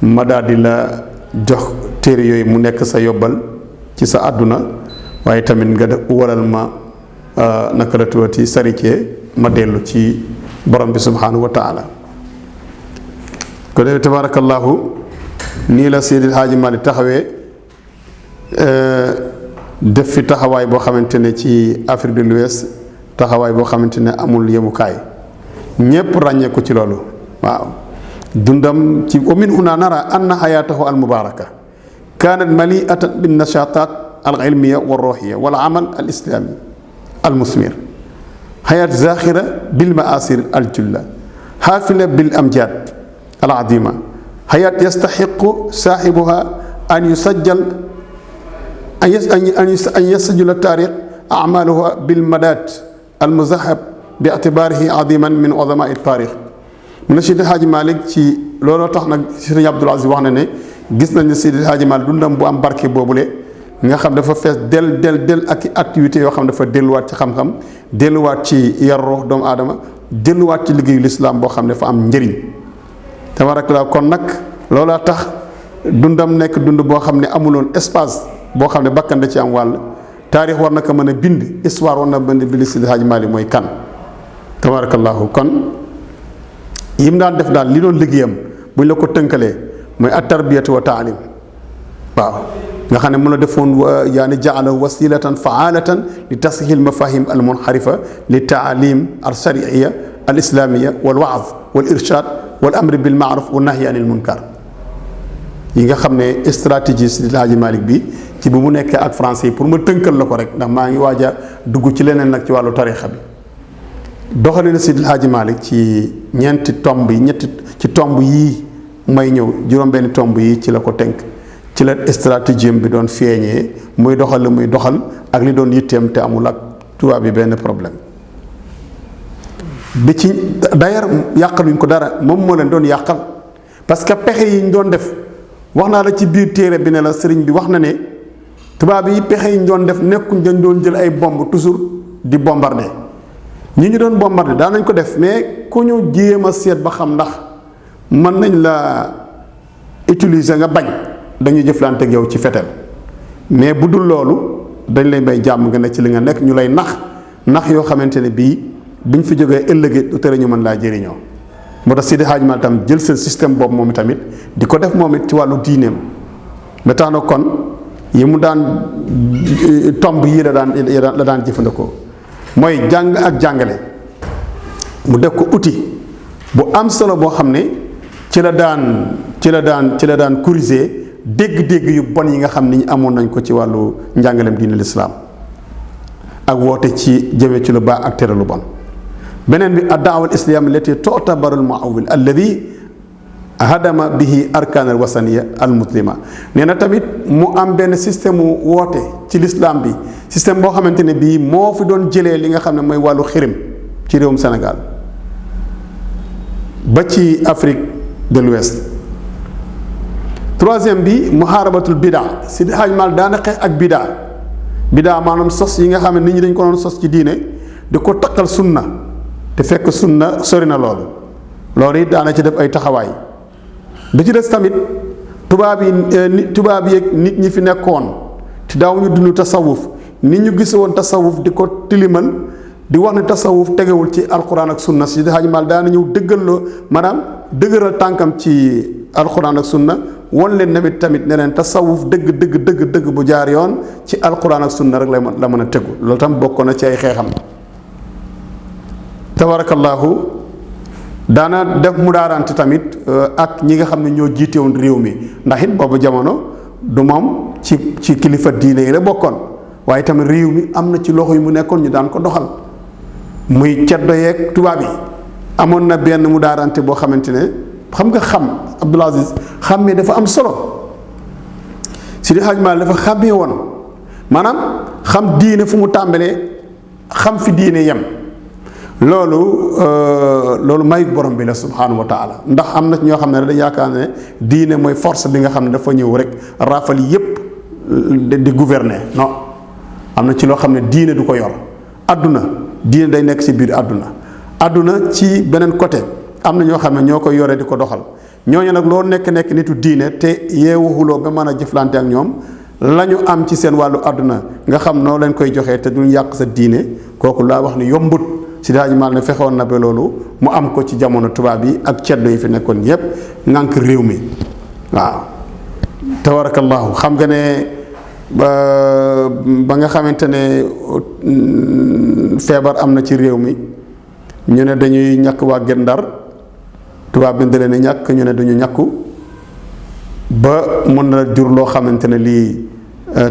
ma daal di la jox téere yooyu mu nekk sa yóbbal ci sa àdduna waaye tamit nga def waral ma naka la tuuti saricee ma dellu ci borom bi subhanahu wa taala. ko defee tabarakallahu nii la Seydil Hadji Malick taxawee def fi taxawaay boo xamante ne ci Afrique de l'Ouest taxawaay boo xamante ne amul yemukaay ñépp ràññee ko ci loolu waaw dundam ci wa min huna nara anna hayatahu al mubaraka kanat mali'atan bin nashatat al ilmiya wa ruhiya wal amal al islami al musmir hayat zakhira bil ma'asir al julla hafila bil amjad al azima hayat yastahiqu sahibuha an yusajjal أن يسجل التاريخ أعماله بالمداد المذهب باعتباره عظيما من عظماء التاريخ. من Seydi Hadji Malick ci looloo tax nag Sëriñ Abdul Aziz wax na ne gis nañ ne Seydi Hadji Malick dundam bu am barke boobule nga xam dafa fees del ak activités yoo xam dafa delluwaat ci xam-xam delluwaat ci yar ruux doomu aadama delluwaat ci liggéeyu lislaam boo xam ne dafa am njëriñ. tabarakallah kon nag looloo tax dundam nekk dund boo xam ne amuloon espace. boo xam ne bakkan da ci am wàll taarix war na ko mën a bind histoire war na mën a bind Seydi Hadji Malick mooy kan tabarakallahu kon yim daan def daal li doon liggéeyam buñ la ko tënkalee mooy at tarbiyatu wa taalim waaw nga xam ne mun a defoon yaani jaala wasilatan faalatan li tashil mafahim al munxarifa li taalim al shariiya al islamiya wal waaz wal irshad wal amri bil maaruf wa nahyi anil munkar yi nga xam ne stratégie Seydi Hadji Malick bi ci bu mu nekkee ak français yi pour ma tënkal la ko rek ndax maa ngi waaj a dugg ci leneen nag ci wàllu tarixa bi doxalina Seydi Hadji Malick ci ñeenti tomb yi ci tomb yii may ñëw juróom-benn tomb yi ci la ko tënk ci la stratégie bi doon feeñee muy doxal la muy doxal ak li doon yitteem te amul ak tubaab bi benn problème bi ci d'ailleurs yàqaluñ ko dara moom moo leen doon yàqal parce que pexe yi ñu doon def wax naa la ci biir téere bi ne la sëriñ bi wax na ne tubaab yi pexe yi ñu doon def nekkuñ dañ doon jël ay bomb toujours di bombarder ñi ñu doon bombarder daan nañ ko def mais ku ñu jéem a seet ba xam ndax mën nañ la utiliser nga bañ dañuy jëflante ak yow ci fetel mais bu dul loolu dañ lay may jàmm nga nekk ci li nga nekk ñu lay nax yoo xamante ne bii biñ fi jógee ëllëgee du tere ñu mën laa jëriñoo. moo tax Seydi Hadji Malick tam jël seen système boobu moom itamit di ko def moom it ci wàllu diineem ba tax na kon yi mu daan tomb yii la daan jëfandikoo mooy jàng ak jàngale mu def ko outil bu am solo boo xam ne ci la daan corriger dégg-dégg yu bon yi nga xam ni ñu amoon nañ ko ci wàllu njàngaleem diine lislaam ak woote ci jëme ci lu baax ak tere lu bon. beneen bi ad-da'wa al-islam allati tu'tabaru al-mu'awwil alladhi hadama bihi arkaan al-wasaniya al-muslima nee na tamit mu am benn système mu woote ci l'islam bi système boo xamante ne bii moo fi doon jëlee li nga xam ne mooy wàllu xirim ci réewum Sénégal ba ci Afrique de l'Ouest troisième bi muhaarabatul bidaa Seydi Hadji Malick daana xeex ak bidaa maanaam sos yi nga xam ne nit ñi dañ ko doon sos ci diine di ko takkal sunna te fekk sunna sori na loolu it daana ci def ay taxawaay. bi ci des tamit tubaab yi ak nit ñi fi nekkoon te daawuñu dund tasawuf nit ñu gis woon tasawuf di ko tilimal di wax ne tasawuf tegewul ci alquran ak sunna Seydi Hadji Malick daana ñëw dëgëral tànkam ci alquran ak sunna won leen tamit ne leen tasawuf dëgg bu jaar yoon ci alquran ak sunna rek la mën a tegu loolu tam bokk na ci ay xeexam. tabarakallahu daana def mu daarante tamit ak ñi nga xam ne ñoo jiite woon réew mi ndax it boobu jamono du moom ci kilifa diine yi la bokkoon waaye tamit réew mi am na ci loxo yi mu nekkoon ñu daan ko doxal muy ceddo yeeg tubaab yi. amoon na benn mu daarante boo xamante ne xam nga Abdul Aziz xàmmee dafa am solo Seydi Hadji Malick dafa xàmmee woon maanaam xam diine fu mu tàmbalee xam fi diine yem loolu mayu borom bi la subhanahu wa taala ndax am na ñoo xam ne dañ yaakaar ne diine mooy force bi nga xam ne dafa ñëw rek raafal yépp di gouverner non am na ci loo xam ne diine du ko yor àdduna diine day nekk ci biir àdduna ci beneen côté am na ñoo xam ne ñoo koy yore di ko doxal ñooñu nag loo nekk nitu diine te yeewuxuloo ba mën a jëflante ak ñoom la ñu am ci seen wàllu àdduna nga xam noo leen koy joxee te duñ yàq sa diine kooku laa wax ni yombut Seydi Hadji Malick ne fexewoon na ba loolu mu am ko ci jamono tubaab yi ak ceddo yi fi nekkoon yépp ngànk réew mi waaw tabarakallahu xam nga ne ba nga xamante ne feebar am na ci réew mi ñu ne dañuy ñàkk waa Guet Ndar tubaab bi da leen a ñàkk ñu ne duñu ñàkku ba mën na jur loo xamante ne lii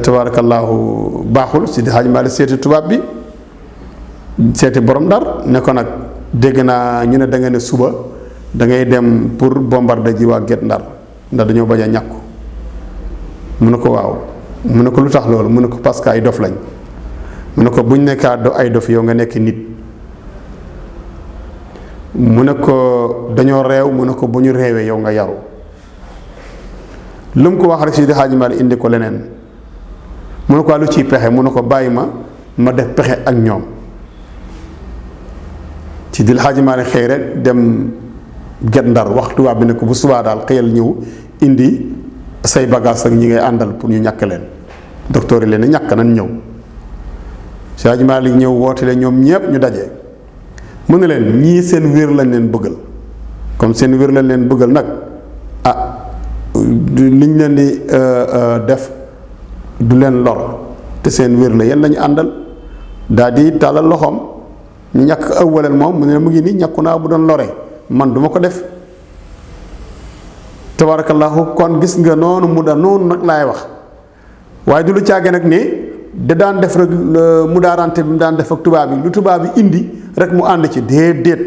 tabarakallahu baaxul Seydi Hadji Malick seeti tubaab bi seeti borom Ndar ne ko nag dégg naa ñu ne da nga ne suba da ngay dem pour bombarder ji waa Guet Ndar ndax dañoo bañ a ñàkku mu ne ko waaw mu ne ko lu tax loolu mu ne ko parce que ay dof lañ mu ne ko buñ nekkaa ay dof yow nga nekk nit mu ne ko dañoo réew mu ne ko bu ñu réewee yow nga yaru lu mu ko wax rek Seydi Hadji Malick indi ko leneen mu ne ko lu ciy pexe mu ne ko bàyyi ma def pexe ak ñoom Seydi Hadji Malick xëy rek dem Guet Ndar wax tubaab bi ne ko bu subaa daal xëyal ñëw indi say bagage ak ñi ngay àndal pour ñu ñàkk leen docteur yi leen ñàkk nañ ñëw Seydi Hadji Malick ñëw woote leen ñoom ñépp ñu daje mu ne leen ñii seen wér lañ leen bëggal comme seen wér lañ leen bëggal nag liñ leen di def du leen lor te seen wér la yéen lañu àndal daal di tàllal loxoom ñu ñàkk ëwwaleel moom mu ne mu ngi nii ñàkku naa bu doon lore man duma ko def tabarakallahu kon gis nga noonu noonu nag laay wax waaye du lu caage nag ne da daan def rek mu daarante bi mu daan def ak tubaab yi lu tubaab yi indi rek mu ànd ci déedéet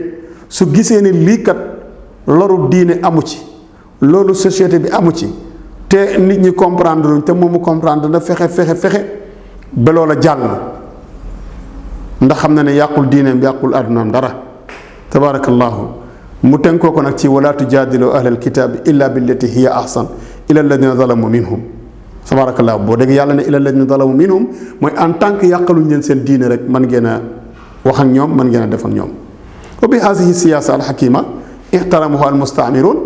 su gisee ne lii kat loru diine amu ci loolu société bi amu ci te nit ñi comprendre luñ te moom mu comprendre na fexe ba loola jàll ndax xam na ne yàqul diineem yàqul àddunaam dara tabarakallahu mu tënkoo ko nag ci wala tujaadilu ahlal kitaabi illa billati hiya ahsan ila alladina zalamu minhum tabarakallahu boo dégg yàlla ne ila alladina zalamu minhum mooy en tant que yàqaluñ leen seen diine rek man ngeen a wax ak ñoom man ngeen a def ak ñoom wa bi haadihi siyaasa alxakima ixtaramuhu almustaamirun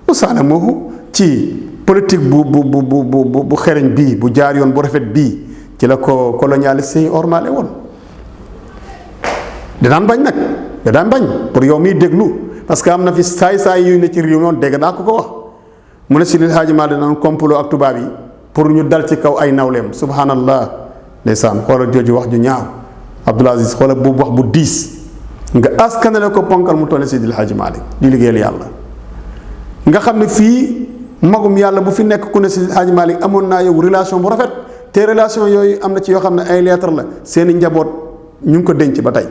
wa saalamuhu ci politique bu xereñ bii bu jaar yoon bu rafet bii ci la ko colonialiste yi ormale woon danaan bañ nag danaan bañ pour yow miy déglu parce que am na fi saay yu ne ci réew noonu dégg naa ko wax mu ne Seydi Hadji Malick danaan complot ak tubaab yi pour ñu dal ci kaw ay nawleem subhanallah ndeysaan xoolal jooju wax ju ñaaw Abdul Aziz xoolal bu wax bu diis nga askanale ko ponkal mu toll Seydi Hadji Malick di liggéeyal yàlla nga xam ne fii magum yàlla bu fi nekk ku ne Seydi Hadji Malick amoon naa yow relation bu rafet te relation yooyu am na ci yoo xam ne ay lettre la seeni njaboot ñu ngi ko denc ba tey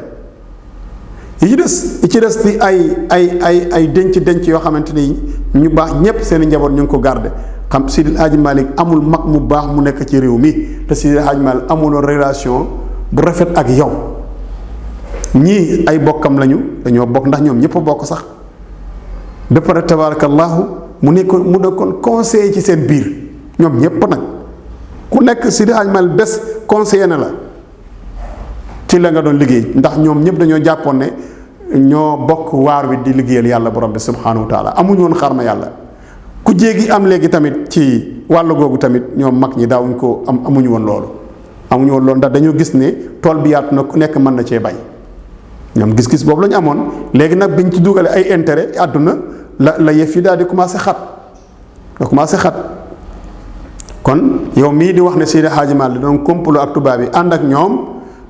yi ci des di ay denc yoo xamante ni ñu baax ñépp seeni njaboot ñu ngi ko garder xam Seydi Hadji Malick amul mag mu baax mu nekk ci réew mi te Seydi Hadji Malick amuloon relation bu rafet ak yow ñii ay bokkam lañu dañoo bokk ndax ñoom ñëpp a bokk sax ba pare tabarakallahu mu nekkoon conseiller ci seen biir ñoom ñépp nag ku nekk Seydi Hadji Malick bés conseiller na la ci la nga doon liggéey ndax ñoom ñëpp dañoo jàppoon ne ñoo bokk waar wi di liggéeyal yàlla borom bi subhanahu wa taala amuñu woon xarma yàlla ku jéegi am léegi tamit ci wàllu googu tamit ñoom mag ñi daawuñ ko amuñu woon loolu ndax dañoo gis ne tool bi yaatu na ku nekk mën na cee bay ñoom gis-gis boobu la ñu amoon léegi nag biñ ci dugalee ay intérêt àdduna la yëf yi daal di commencé xat kon yow mii di wax ne Seydi Hadji Malick doon complot ak tubaab yi ànd ak ñoom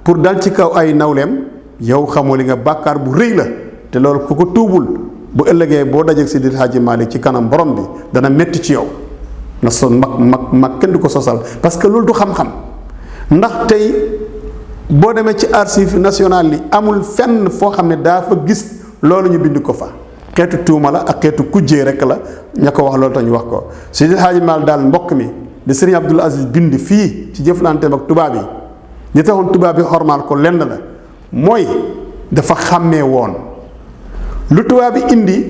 pour dal ci kaw ay nawleem yow xamoo li nga bàkkaar bu rëy la te loolu ku ko tuubul bu ëllëgee boo dajeek Seydi Hadji Malick ci kanam borom bi dana métti ci yow na son mag kenn du ko sosal parce que loolu du xam-xam ndax tey boo demee ci archive nationale yi amul fenn foo xam ne daa fa gis loolu ñu bind ko fa xeetu tuuma la ak xeetu kujjee rek la ña ko wax loolu tax ñu wax ko Seydi Hadji Malick daal mbokk mi di Serigne Abdoul Aziz bind fii ci jëflanteem ak tubaab yi ñi taxoon tubaab yi xormaal ko lenn la mooy dafa xàmmee woon lu tubaab yi indi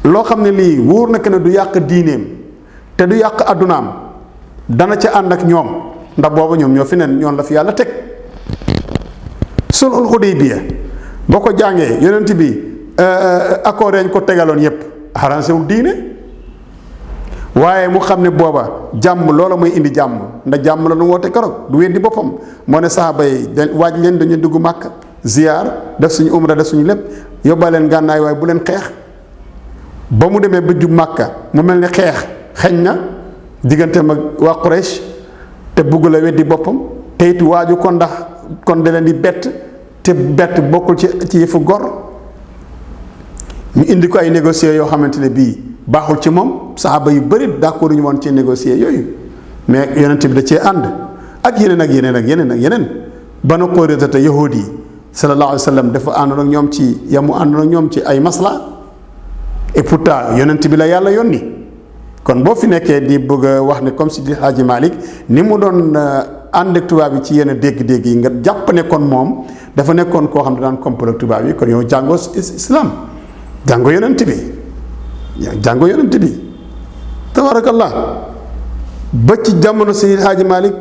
loo xam ne lii wóor na que ne du yàq diineem te du yàq addunaam dana ca ànd ak ñoom ndax booba ñoom ñoo fi nen ñoon la fi yàlla teg sulhul Hudaybiya boo ko jàngee yonent bi accord yañ ko tegaloon yépp arrangé wul diine waaye mu xam ne booba jàmm loola mooy indi jàmm ndax jàmm la nu woote keroog du weddi boppam moo ne saxaaba yi waaj leen dañuy dugg màkk ziyaar def suñu umra def suñu lépp yóbbaleen gànnaay waaye bu leen xeex ba mu demee ba jub màkka mu mel ni xeex xeñ na digganteem ak waa Quraysh te bugg la weddi boppam te it waaju ko ndax kon da leen di bett te bett bokkul ci yëfu gor ñu indi ko ay négocier yoo xamante ne bii baaxul ci moom saxaaba yu bëri d'accord ñu woon ci négocier yooyu mais yonent bi da cee ànd ak yeneen Banu Qurayza te yahuud yi sallallahu alayhi wa sallam dafa àndoon ak ñoom ci yamu àndoon ak ñoom ci ay masla et pourtant yonent bi la yàlla yónni kon boo fi nekkee di bëgg a wax ne comme Seydi Hadji Malick ni mu doon ànd ak tubaab yi ci yenn dégg-dégg yi nga jàpp ne kon moom dafa nekkoon koo xam ne daan complot ak tubaab yi kon yow jàngoo islam jàngoo yonent bi tabarakallah ba ci jamono Seydi Hadji Malick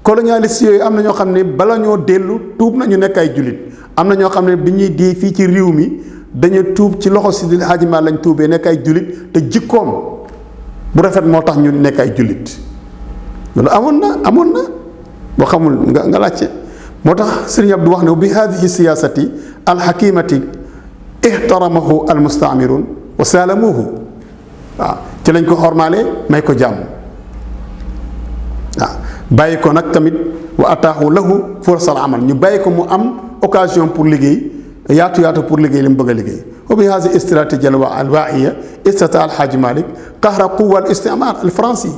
colonialiste yooyu am na ñoo xam ne bala ñoo dellu tuub nañu nekk ay jullit am na ñoo xam ne bi ñuy dee fii ci réew mi dañu tuub ci loxo Seydi Hadji Malick lañ tuubee nekk ay jullit te jikkoom bu rafet moo tax ñu nekk ay jullit loolu amoon na boo xamul nga laajte moo tax Sëriñ Abdou wax ne bi hadihi siyaasati alxakimati ihtaramahu almustaamirun wa saalamuhu waaw ci lañ ko xormaale may ko jàmm waaw bàyyi ko nag tamit wa ataahu lahu fursal amal ñu bàyyi ko mu am occasion pour liggéey yaatu pour liggéey li mu bëgg a liggéey wa bi hadihi stratégie alwaaiya istata alxaaji Malick qahra quwa al istimar al français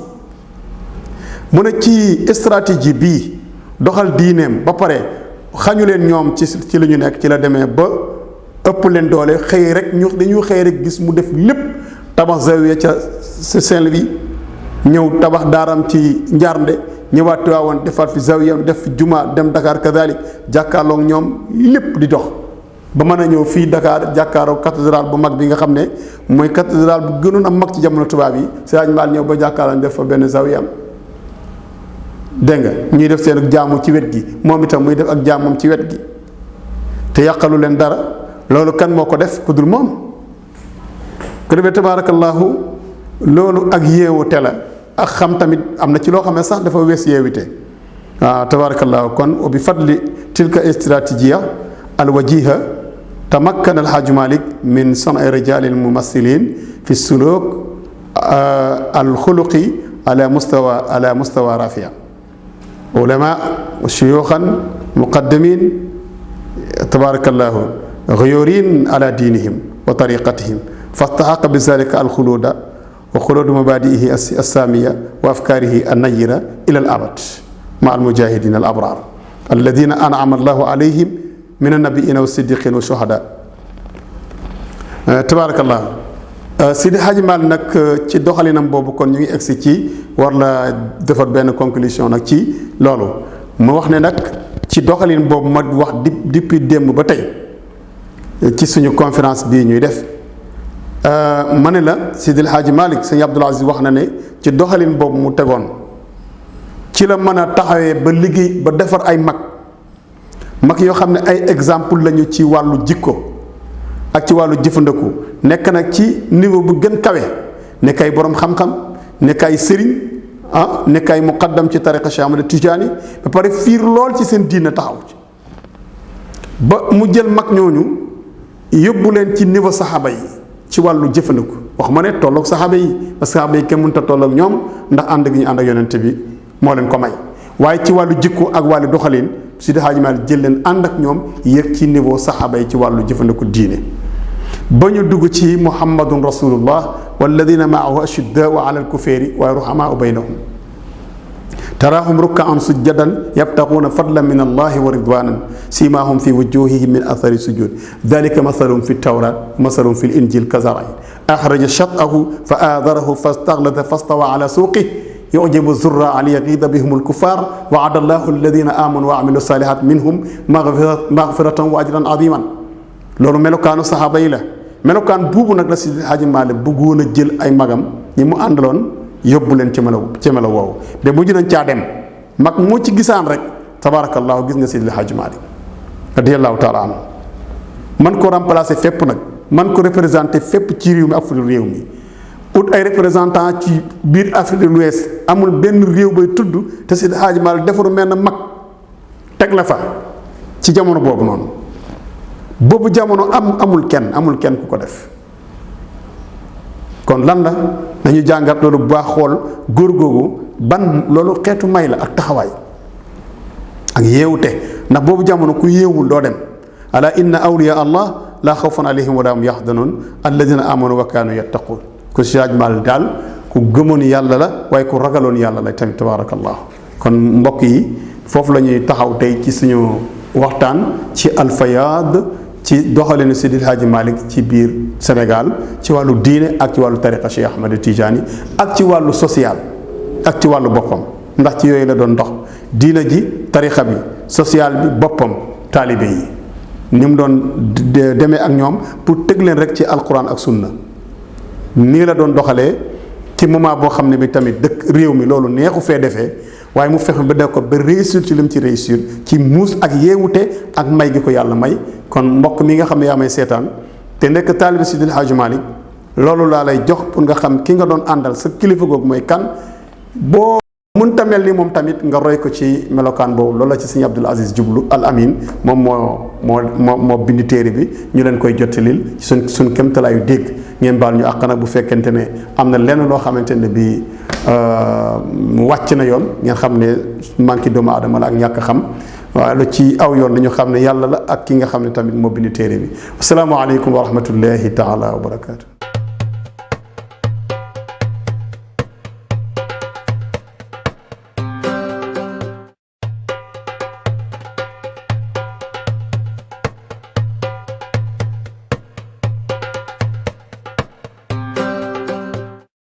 mu ne ci stratégie bii doxal diineem ba pare xañu leen ñoom ci li ñu nekk ci la demee ba ëpp leen doole xëy rek dañuy xëy rek gis mu def lépp tabax zawiya ca Saint-Louis ñëw tabax daaram ci Njaarnde ñëwaat Tiwaawan defaat fi zawiya def fi juma dem Dakar kadalik jàkkaarloog ñoom lépp di dox ba mën a ñëw fii Dakar jàkkaarloog cathédrale bu mag bi nga xam ne mooy cathédrale bu gënoon a mag ci jamono tubaab yi Sëriñ Maal ñëw ba jàkkaarloog def fa benn zawiyam dégg nga ñuy def seen jaamu ci wet gi moom itam muy def ak jaamam ci wet gi te yàqalu leen dara loolu kan moo ko def ku dul moom ko defee tabaarakallaahu loolu ak yeewute la ak xam tamit am na ci loo xam ne sax dafa wees yeewite waaw tabaarakallaahu kon bi fadli tilka stratégia alwajiha tamakkana alxaaju Malick min san'i rijaali almumassilin fi suluk alxuluqi ala mustawa rafia ulama shuyuxan muqaddamin tabarakallahu guyurin ala diinihim wa tariqatihim fastaxaqa bi zalika alxuluda wa xuludu mabadiihi alsaamiya wa afkaarihi annayira ila al abad ma almujahidin al abrar alladina anama allahu alayhim min annabiina wa siddiqin wa shuhada tabarakallahu Seydi Hadji Malick nag ci doxalinam boobu kon ñu ngi egsi ci war la defar benn conclusion nag ci loolu mu wax ne nag ci doxalin boobu ma wax depuis démb ba tey ci suñu conférence bii ñuy def ma ne la Sidil Hadji Malick sëñ Abdul Aziz wax na ne ci doxalin boobu mu tegoon ci la mën a taxawee ba liggéey ba defar ay mag yoo xam ne ay exemple lañu ci wàllu jikko ak ci wàllu jëfandiku nekk nag ci niveau bu gën kawe nekk ay borom xam-xam nekk ay sëriñ nekk ay muqaddam ci tariqa Cheikh Ahmad Tijaani ba pare fiir lool ci seen diina taxaw ci ba mu jël mag ñooñu yóbbu leen ci niveau saxaaba yi ci wàllu jëfandiku wax ma ne tolloog saxaaba yi parce que saxaaba yi kenn mënut a tolloog ñoom ndax ànd gi ñu ànd ak yonent bi moo leen ko may waaye ci wàllu jikko ak wàllu doxalin Seydi Hadji Malick jël leen ànd ak ñoom yéeg ci niveau saxaaba yi ci wàllu jëfandiku diine ba ñu dugg ci muhammadun rasulullah walladina maahu ashiddaau ala alkufari wa ruhamaau baynahum taraahum rukkaan sujjadan yabtaquuna fadlan min allahi wa ridwanan simahum fi wujuhihim min athari sujud dalika mathalum fi tawrat mathalum fi linjil kazarain axraja shatahu fa aadarahu fastaglada fastawa ala suuqih yujibu zurraa liyagiida bihum alkuffar waada allahu alladina amanu wa amilu salihat minhum magfiratan wa ajran aziman loolu melokaanu saxaaba yi la melokaan buubu nag la Seydi Hadji Malick bëggoon a jël ay magam ñi mu àndaloon yóbbu leen ci melo woowu de mujj nañ caa dem mag moo ci gisaan rek tabaarakallaahu gis nga Seydi Hadji Malick radiyallaahu taala anhu man ko remplacer fépp nag man ko représenter fépp ci réew mi ak fu réew mi ut ay représentant ci biir Afrique de l'Ouest amul benn réew bay tudd te Seydi Hadji Malick defaru mel na mag teg la fa ci jamono boobu noonu boobu jamono amul kenn ku ko def kon lan la nañu jàngat loolu bu baax xool góor googu ban loolu xeetu may la ak taxawaay ak yeewute ndax boobu jamono ku yeewul doo dem ala inna awliya allah la xawfun alayhim wa la hum yaxzanun alladina amanu wa kaanu yattaqun ku Seydi Hadji Malick daal ku gëmoon yàlla la waaye ku ragaloon yàlla la tamit tabarakallah kon mbokk yi foofu la ñuy taxaw tey ci suñu waxtaan ci alfayaad ci doxalinu Seydi Hadji Malick ci biir Sénégal ci wàllu diine ak ci wàllu tariqa Cheikh Ahmad Tijaani ak ci wàllu social ak ci wàllu boppam ndax ci yooyu la doon dox diina ji tariqa bi social bi boppam taalibe yi ni mu doon demee ak ñoom pour tëg leen rek ci alquran ak sunna nii la doon doxalee ci moment boo xam ne bi tamit dëkk réew mi loolu neexu fee defee waaye mu fexe ba def ko ba réussir ci lim ci réussir ci muus ak yeewute ak may gi ko yàlla may kon mbokk mi nga xam ne yaa may seetaan te nekk taalibe Seydi Hadji Malick loolu laa lay jox pour nga xam ki nga doon àndal sa kilifa googu mooy kan boo mënta mel ni moom tamit nga roy ko ci melokaan boobu loolu la ci sëñ Abdul Aziz jublu al amin moom moo bind téere bi ñu leen koy jottalil ci suñ kéemtalaayu dégg ngeen baal ñu àq nag bu fekkente ne am na lenn loo xamante ne bii wàcc na yoon ngeen xam ne manqué doomu aadama la ak ñàkk xam waaye lu ci aw yoon dañu xam ne yàlla la ak ki nga xam ne tamit moo bind téere bi asalaamaaleykum wa rahmatullahi taala wa barakaatu.